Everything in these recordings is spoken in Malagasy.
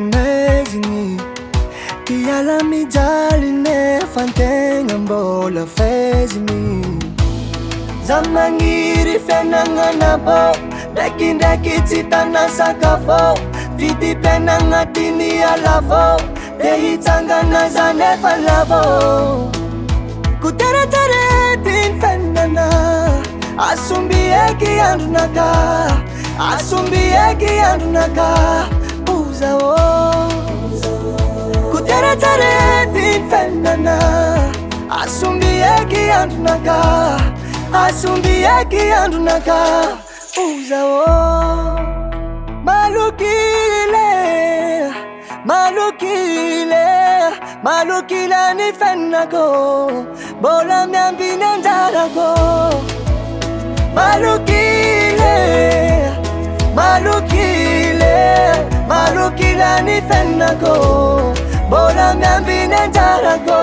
amazing. Kiala mi jali ne fantenga mbola fezini. Zamangiri fenanga na bo, deki titana sakafo. Vidi penanga tini alavo, dehi tanga na zanefa lavo. Kutera tere tin fenana, asumbi eki andunaka, asumbi eki andunaka, uza o. Kutera tere tin fenana, asumbi eki andunaka, asumbi eki andunaka, uza o. Malukile ni fennako, bola miambi nendarako. Malukile ni fennako, bola miambi nendarako.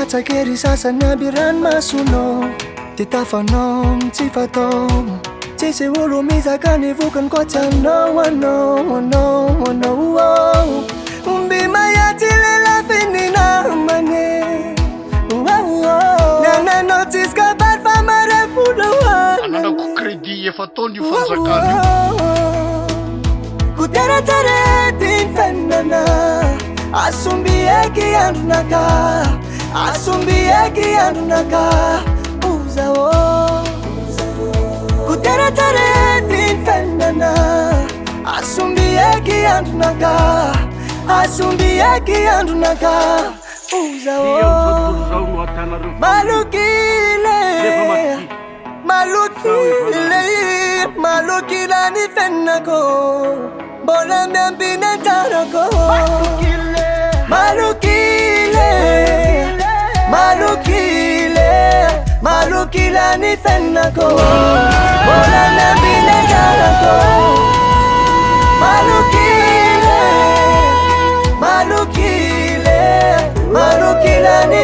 Takeri sasa nabiran masuno, titafanom tifatom. Chase ulumiza kanivukan kwa chano, no. Umbi mayatile la finina mane. Nana notice ka bad famare pulawan. Anana ku kredi fatoni fanzakani. Kutera tere tin fenana, asumbi eki andunaka. Asumbi eki andunaka, uza o. Kutera tere tin fenana, asumbi eki andunaka, asumbi eki andunaka, uza o. Malukile ni fennako, bola miambi nentarako. Malukile ni fennako, bola miambi nentarako. Malukile ni